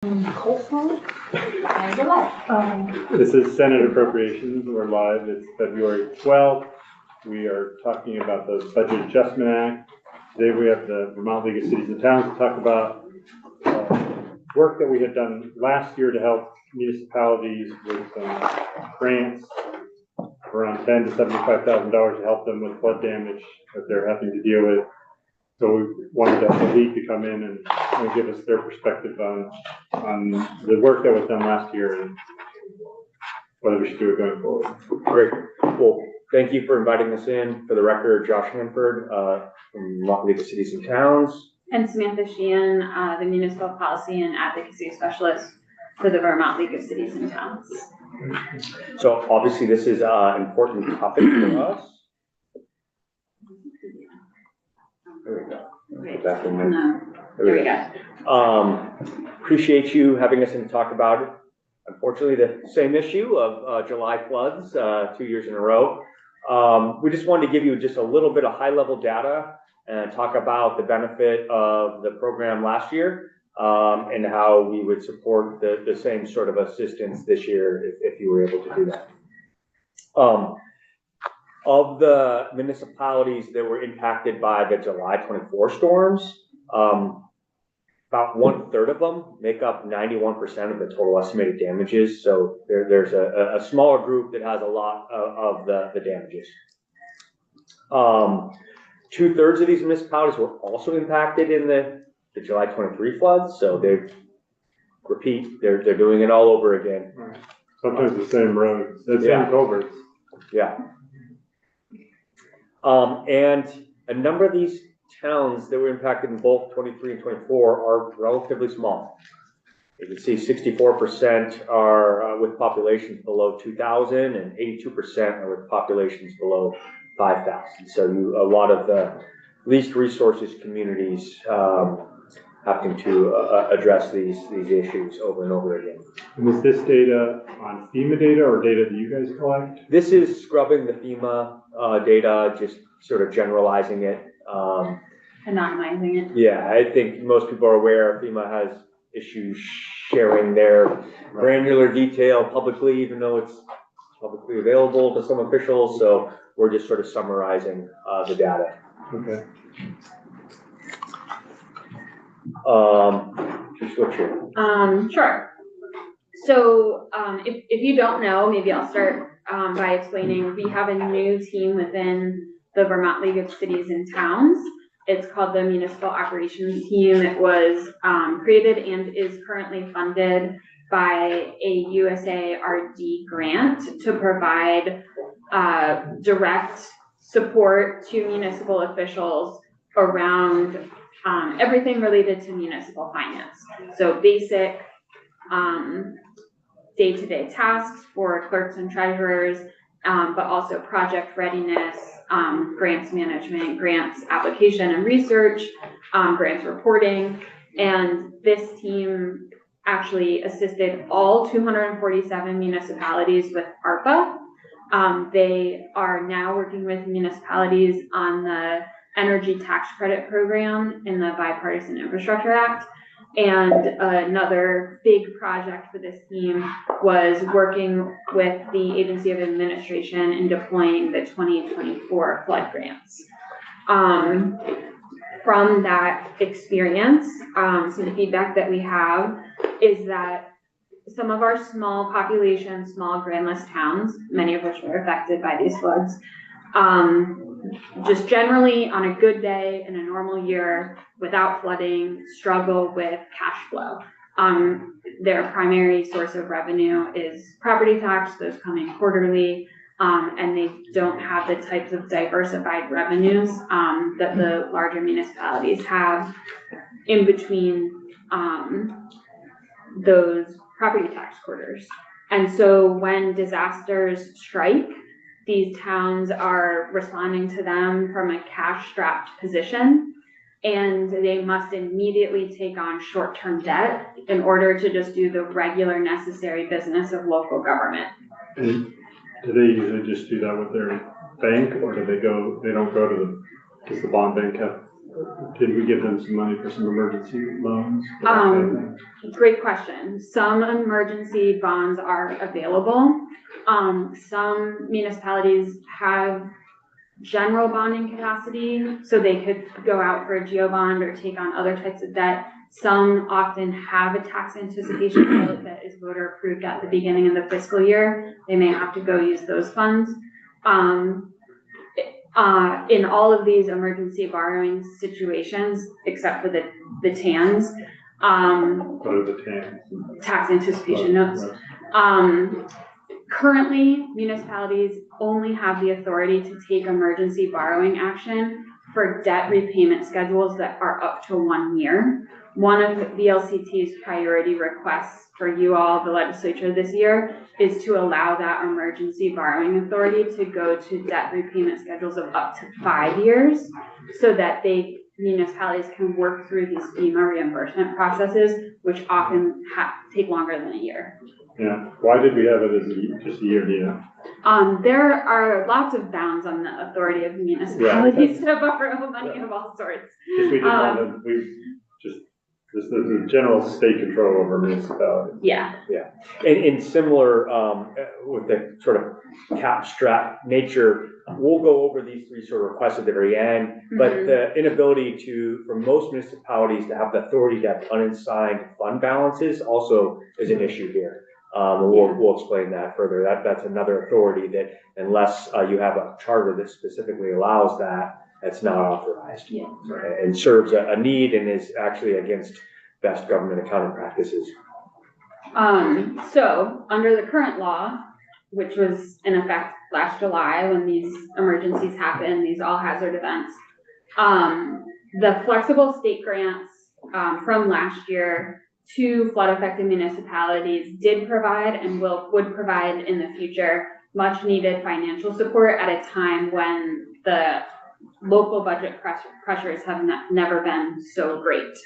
This is Senate Appropriations. We're live. It's February 12th. We are talking about the Budget Adjustment Act. Today we have the Vermont League of Cities and Towns to talk about work that we had done last year to help municipalities with some grants, around $10,000 to $75,000 to help them with flood damage that they're having to deal with. So we wanted the league to come in and give us their perspective on the work that was done last year and whether we should do it going forward. Great. Well, thank you for inviting us in. For the record, Josh Hanford from Vermont League of Cities and Towns. And Samantha Sheehan, the Municipal Policy and Advocacy Specialist for the Vermont League of Cities and Towns. So obviously this is an important topic for us. There we go. Put that in there. No. There we go. Appreciate you having us in to talk about it. Unfortunately, the same issue of July floods 2 years in a row. We just wanted to give you just a little bit of high-level data and talk about the benefit of the program last year and how we would support the same sort of assistance this year if you were able to do that. Of the municipalities that were impacted by the July 24 storms, about 1/3 of them make up 91% of the total estimated damages. So there's a smaller group that has a lot of the damages. 2/3 of these municipalities were also impacted in the July 23 floods. So they're doing it all over again. Right. Sometimes the same roads, the same culverts. Yeah. And a number of these towns that were impacted in both 23 and 24 are relatively small. You can see 64% are with populations below 2,000 and 82% are with populations below 5,000. So a lot of the least resources communities having to address these issues over and over again. And is this data on FEMA data or data that you guys collect? This is scrubbing the FEMA data, just sort of generalizing it. Anonymizing it. Yeah, I think most people are aware FEMA has issues sharing their granular detail publicly, even though it's publicly available to some officials. So we're just sort of summarizing the data. Okay. Sure. So if you don't know, maybe I'll start by explaining. We have a new team within the Vermont League of Cities and Towns. It's called the Municipal Operations Team. It was created and is currently funded by a USARD grant to provide direct support to municipal officials around everything related to municipal finance. So basic day-to-day tasks for clerks and treasurers, but also project readiness, grants management, grants application and research, grants reporting. And this team actually assisted all 247 municipalities with ARPA. They are now working with municipalities on the Energy Tax Credit Program in the Bipartisan Infrastructure Act. And another big project for this team was working with the Agency of Administration in deploying the 2024 flood grants. From that experience, some feedback that we have is that some of our small population, small grandless towns, many of which were affected by these floods, just generally on a good day in a normal year without flooding, struggle with cash flow. Their primary source of revenue is property tax, those come in quarterly, and they don't have the types of diversified revenues that the larger municipalities have in between those property tax quarters. And so when disasters strike, these towns are responding to them from a cash-strapped position, and they must immediately take on short-term debt in order to just do the regular necessary business of local government. And do they usually just do that with their bank, or do they don't go to does the bond bank have Did we give them some money for some emergency loans? For that kind of thing? Great question. Some emergency bonds are available. Some municipalities have general bonding capacity, so they could go out for a geo bond or take on other types of debt. Some often have a tax anticipation note that is voter approved at the beginning of the fiscal year. They may have to go use those funds. In all of these emergency borrowing situations, except for the TANs, What are the TANs? tax anticipation notes. Currently, municipalities only have the authority to take emergency borrowing action for debt repayment schedules that are up to 1 year. One of VLCT's priority requests for you all, the legislature this year, is to allow that emergency borrowing authority to go to debt repayment schedules of up to 5 years, so that municipalities can work through these FEMA reimbursement processes, which often take longer than a year. Yeah, why did we have it as just a year, do you know? There are lots of bounds on the authority of municipalities to borrow money of all sorts. Just we didn't want to, this is the general state control over municipalities. Yeah. Yeah, and similar with the sort of cap strap nature, we'll go over these three sort of requests at the very end, but the inability for most municipalities to have the authority to have unassigned fund balances also is an issue here. We'll explain that further. That's another authority that unless you have a charter that specifically allows that, that's not authorized. Yeah. Right? And serves a need and is actually against best government accounting practices. So under the current law, which was in effect last July when these emergencies happened, these all hazard events, the flexible state grants from last year to flood affected municipalities did provide and would provide in the future much needed financial support at a time when the local budget pressures have never been so great.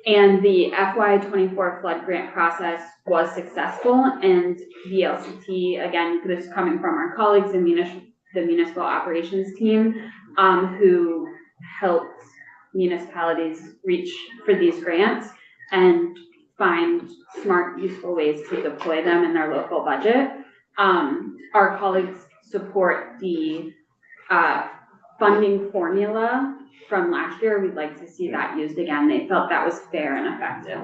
And the FY24 flood grant process was successful, and the LCT, again, this is coming from our colleagues in the municipal operations team, who helped municipalities reach for these grants and find smart, useful ways to deploy them in their local budget. Our colleagues support the funding formula from last year. We'd like to see that used again. They felt that was fair and effective.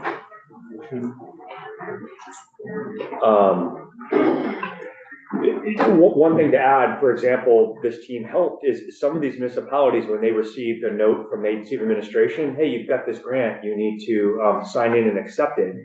One thing to add, for example, this team helped is some of these municipalities, when they received a note from the agency of administration, hey, you've got this grant, you need to sign in and accept it.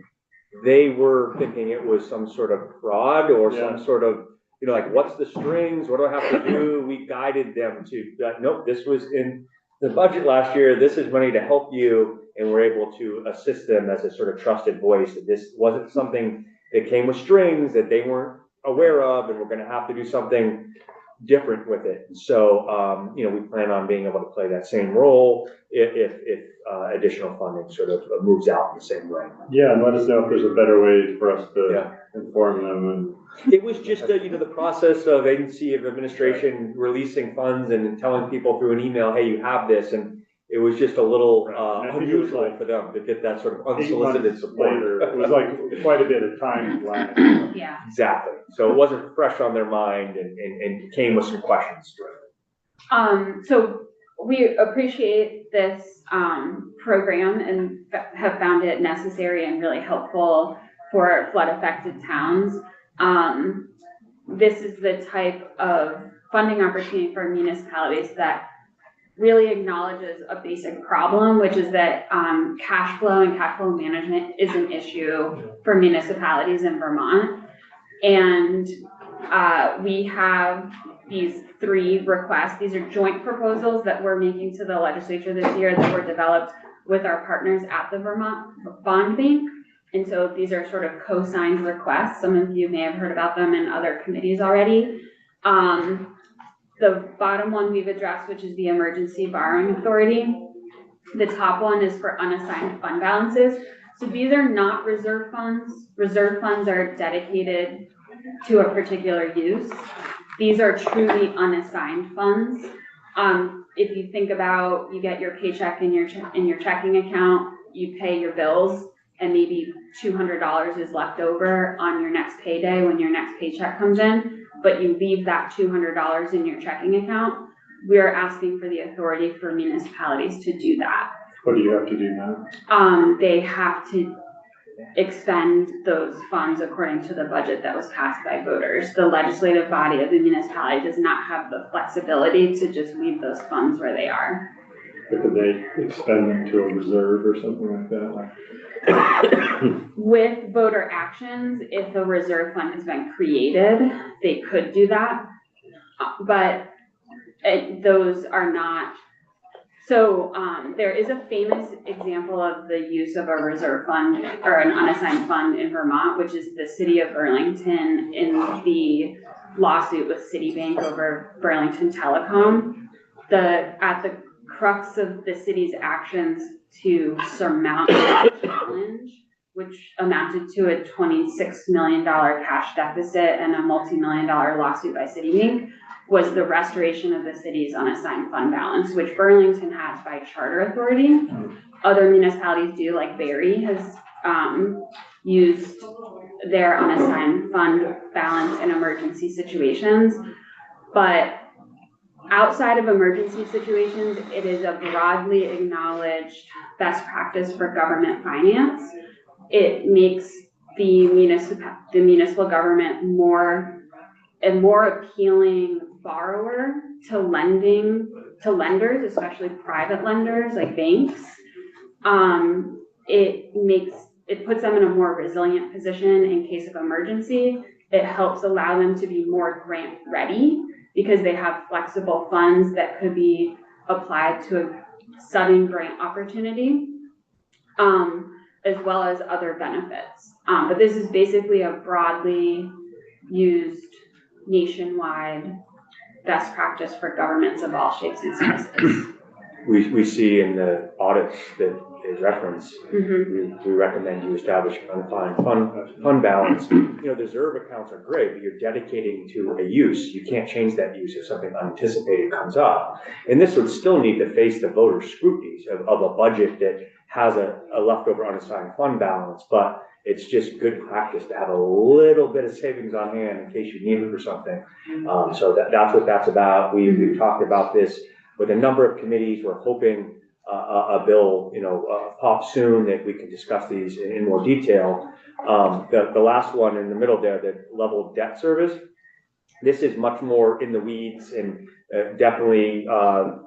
They were thinking it was some sort of fraud or some sort of, like, what's the strings? What do I have to do? We guided them to that. Nope, this was in the budget last year. This is money to help you. And we're able to assist them as a sort of trusted voice. That this wasn't something that came with strings that they weren't aware of, and we're going to have to do something different with it. So, we plan on being able to play that same role if additional funding sort of moves out in the same way. Yeah, and let us know if there's a better way for us to inform them. It was just the process of agency of administration releasing funds and telling people through an email, hey, you have this, and it was just a little unusual for them to get that sort of unsolicited support. Later, it was like quite a bit of time lag. Yeah. Exactly. So it wasn't fresh on their mind and came with some questions. So we appreciate this program and have found it necessary and really helpful for flood affected towns. This is the type of funding opportunity for municipalities that really acknowledges a basic problem, which is that cash flow and cash flow management is an issue for municipalities in Vermont. And we have these three requests. These are joint proposals that we're making to the legislature this year that were developed with our partners at the Vermont Bond Bank. And so these are sort of co-signed requests. Some of you may have heard about them in other committees already. The bottom one we've addressed, which is the emergency borrowing authority. The top one is for unassigned fund balances. So these are not reserve funds. Reserve funds are dedicated to a particular use. These are truly unassigned funds. If you think about, you get your paycheck in your checking account, you pay your bills, and maybe $200 is left over on your next payday when your next paycheck comes in, but you leave that $200 in your checking account. We are asking for the authority for municipalities to do that. What do you have to do now? They have to expend those funds according to the budget that was passed by voters. The legislative body of the municipality does not have the flexibility to just leave those funds where they are. Or could they expend them to a reserve or something like that? With voter actions, if a reserve fund has been created, they could do that, but those are not. So there is a famous example of the use of a reserve fund or an unassigned fund in Vermont, which is the city of Burlington in the lawsuit with Citibank over Burlington Telecom. At the crux of the city's actions to surmount the challenge, which amounted to a $26 million cash deficit and a multi-million-dollar lawsuit by Citibank, was the restoration of the city's unassigned fund balance, which Burlington has by charter authority. Other municipalities do, like Barry has used their unassigned fund balance in emergency situations. But outside of emergency situations, it is a broadly acknowledged best practice for government finance. It makes the municipal government a more appealing borrower to lenders, especially private lenders like banks. It puts them in a more resilient position in case of emergency. It helps allow them to be more grant ready because they have flexible funds that could be applied to a sudden grant opportunity, as well as other benefits. But this is basically a broadly used nationwide best practice for governments of all shapes and sizes. We see in the audits that they reference, we recommend you establish an unassigned fund balance. You know, the reserve accounts are great, but you're dedicating to a use. You can't change that use if something unanticipated comes up. And this would still need to face the voter scrutinies of a budget that has a leftover unassigned fund balance, but it's just good practice to have a little bit of savings on hand in case you need it for something. So that's what that's about. We've talked about this with a number of committees. We're hoping a bill, pops soon that we can discuss these in more detail. The last one in the middle there, the level debt service. This is much more in the weeds, and definitely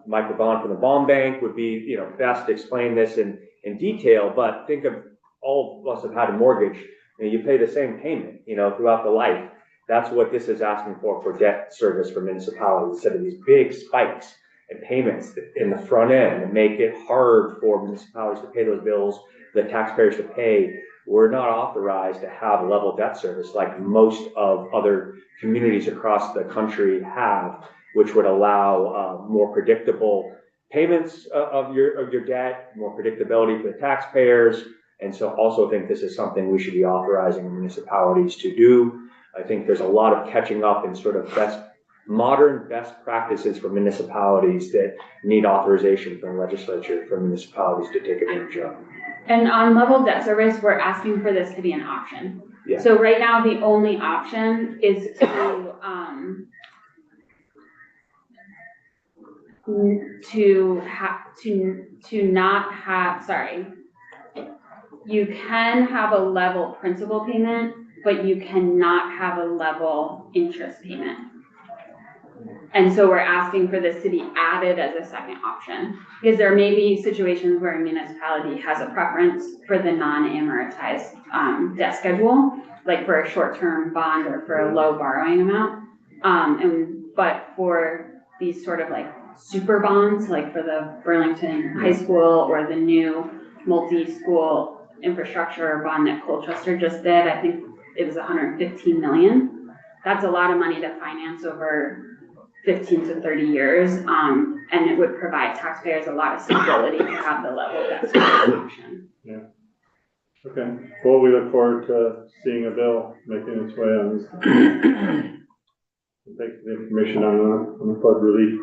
Michael Vaughn from the Bond Bank would be best to explain this in detail. But think of all of us have had a mortgage, and you pay the same payment, throughout the life. That's what this is asking for debt service for municipalities, instead of these big spikes in payments in the front end and make it hard for municipalities to pay those bills, the taxpayers to pay. We're not authorized to have level debt service like most of other communities across the country have, which would allow more predictable payments of your debt, more predictability for the taxpayers. And so also think this is something we should be authorizing municipalities to do. I think there's a lot of catching up in sort of modern best practices for municipalities that need authorization from the legislature for municipalities to take advantage of. And on level debt service, we're asking for this to be an option. Yeah. So right now, the only option is you can have a level principal payment, but you cannot have a level interest payment. And so we're asking for this to be added as a second option, because there may be situations where a municipality has a preference for the non-amortized debt schedule, like for a short-term bond or for a low borrowing amount. But for these sort of like super bonds, like for the Burlington High School or the new multi-school infrastructure bond that Colchester just did, I think it was 115 million. That's a lot of money to finance over 15 to 30 years, and it would provide taxpayers a lot of stability to have the level debt service option. Yeah. Okay. Well, we look forward to seeing a bill making its way on this. Thanks for the information on the flood relief.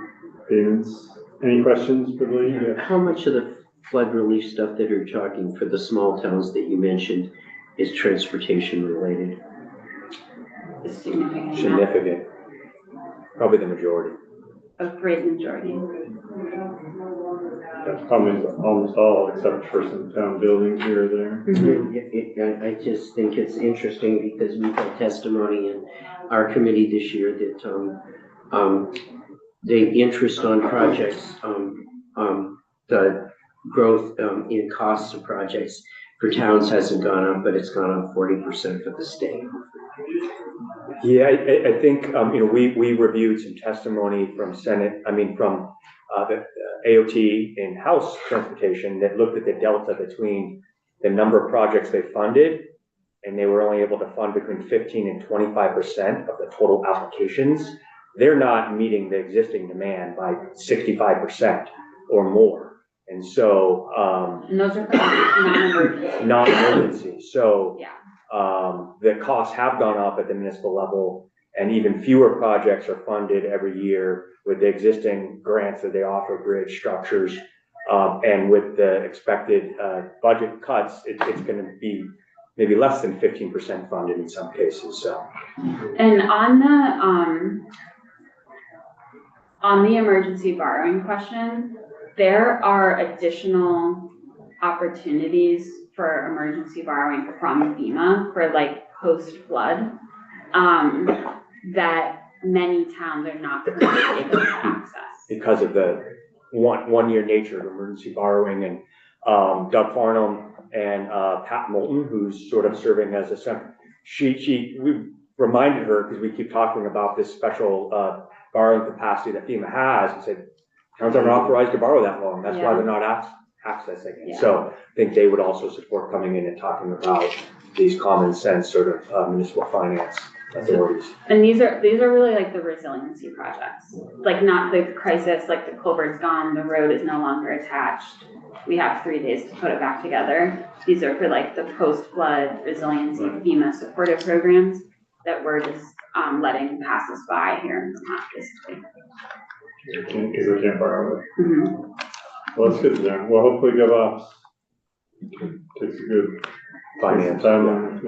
payments. Any questions for the league? Yeah. How much of the flood relief stuff that you're talking for the small towns that you mentioned is transportation related? A significant amount, Significant, probably the majority. a great majority. That's probably almost all, except for some town buildings here or there. I just think it's interesting because we've had testimony in our committee this year that the interest on projects, the growth in costs of projects for towns hasn't gone up, but it's gone up 40% for the state. Yeah, I think, we reviewed some testimony from the AOT in House Transportation that looked at the delta between the number of projects they funded, and they were only able to fund between 15 and 25% of the total applications. They're not meeting the existing demand by 65% or more. And so, And those are for non-emergency. non-emergency. So, Yeah. the costs have gone up at the municipal level, and even fewer projects are funded every year with the existing grants that they offer, bridge structures. And with the expected budget cuts, it's going to be maybe less than 15% funded in some cases. So, And on the emergency borrowing question, there are additional opportunities for emergency borrowing from FEMA for like post-flood, that many towns are not currently able to access. because of the one-year nature of emergency borrowing, and Doug Farnham and Pat Moulton, who's sort of serving as we reminded her, because we keep talking about this special borrowing capacity that FEMA has, and said, towns aren't authorized to borrow that long. That's why they're not accessing it. Yeah. So I think they would also support coming in and talking about these common sense sort of municipal finance authorities. And these are really like the resiliency projects, like not the crisis, like the culvert's gone, the road is no longer attached. We have 3 days to put it back together. These are for like the post-flood resiliency FEMA supportive programs that we're just letting pass us by here in Vermont, basically. Because we can't borrow it. Mhm. Well, that's good to know. Well, hopefully GovOps takes a good Finance. time on it.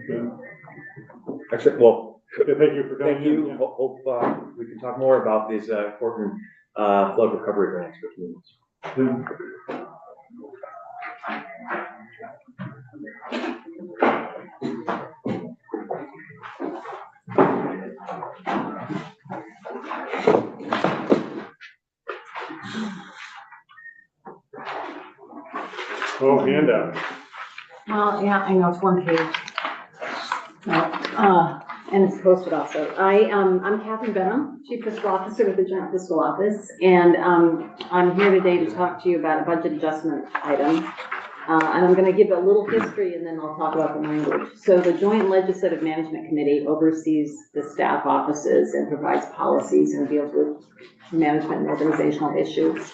Yeah. Excellent. Well, Okay, thank you for coming. thank you. in. Hope we can talk more about these important flood recovery grants for communities. Yeah. Oh, handout. Well, yeah, I know, it's one page. And it's posted also. I'm Catherine Benham, Chief Fiscal Officer with the Joint Fiscal Office, and I'm here today to talk to you about a budget adjustment item. And I'm gonna give a little history and then I'll talk about the language. So the Joint Legislative Management Committee oversees the staff offices and provides policies and deals with management and organizational issues.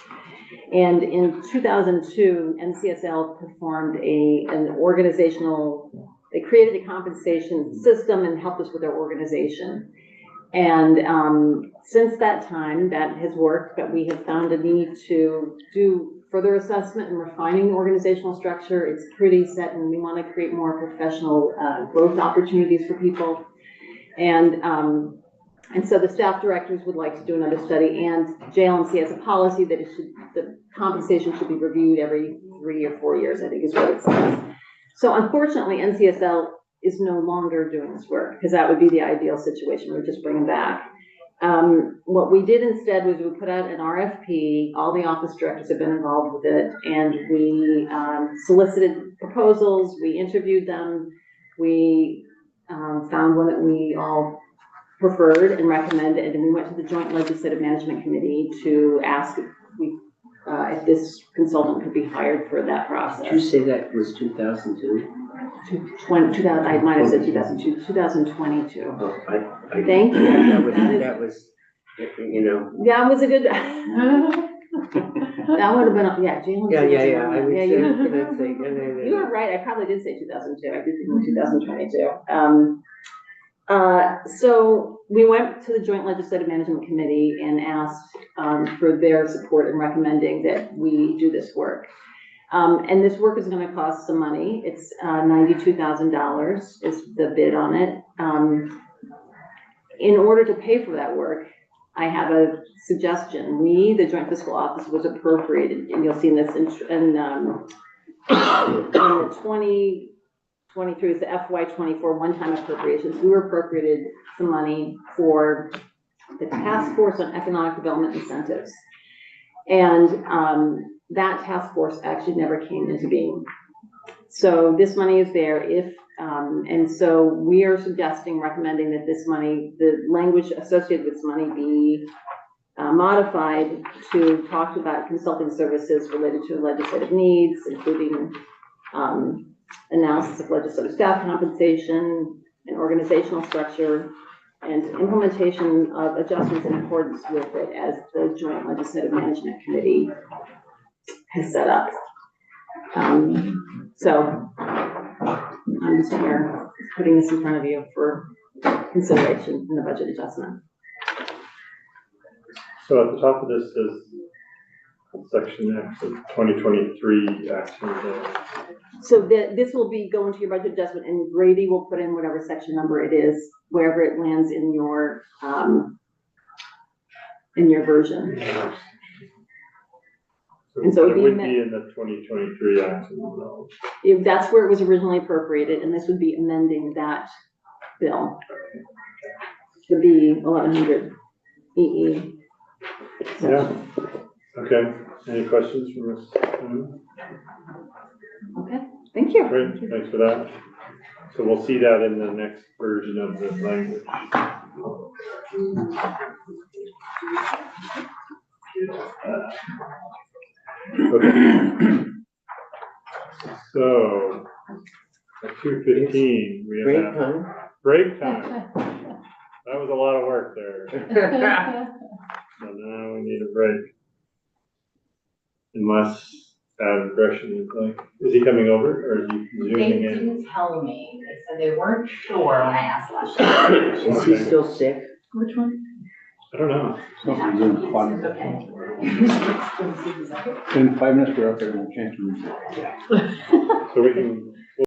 And in 2002, NCSL performed they created a compensation system and helped us with our organization. And since that time, that has worked, but we have found a need to do further assessment and refining the organizational structure. It's pretty set and we want to create more professional growth opportunities for people. And so the staff directors would like to do another study, and JLMC has a policy that the compensation should be reviewed every 3 or 4 years, I think is what it says. So unfortunately, NCSL is no longer doing this work because that would be the ideal situation. We're just bringing back. What we did instead was we put out an RFP. All the office directors have been involved with it, and we solicited proposals. We interviewed them. We found one that we all preferred and recommended, and we went to the Joint Legislative Management Committee to ask if this consultant could be hired for that process. Did you say that was 2002? 2000, I might have said 2002, 2022. Oh, I Thank you. That was, you know. That was a good. That would have been, yeah, Jalen. Yeah. I was Yeah, gonna say, you were right. I probably did say 2002. I did think 2022. So we went to the Joint Legislative Management Committee and asked for their support in recommending that we do this work. And this work is gonna cost some money. It's $92,000 is the bid on it. In order to pay for that work, I have a suggestion. We, the Joint Fiscal Office, was appropriated, and you'll see in this in the 2023, it's the FY24 one-time appropriations. We were appropriated some money for the Task Force on Economic Development Incentives. And that task force actually never came into being. So this money is there if, and so we are suggesting, recommending that this money, the language associated with this money be modified to talk about consulting services related to legislative needs, including analysis of legislative staff compensation and organizational structure, and implementation of adjustments in accordance with it as the Joint Legislative Management Committee has set up. So I'm just here putting this in front of you for consideration in the budget adjustment. So at the top of this is section X of 2023 action. So this will be going to your budget adjustment, and Brady will put in whatever section number it is, wherever it lands in your version. And so it would be in the 2023 action. If that's where it was originally appropriated, and this would be amending that bill to be 1100 EE. Yeah. Okay. Any questions from us? Okay. Thank you. Great. Thanks for that. So we'll see that in the next version of the language. Okay. So at 2:15 we Break have time. break time. That was a lot of work there. So now we need a break. Unless Adam Gresham is like, is he coming over or is he They zooming in? didn't tell me. They said they weren't sure when I asked last year. Is he still sick? Which one? I don't know. Yeah, it's okay. In 5 minutes, we're up there and we'll change the So we can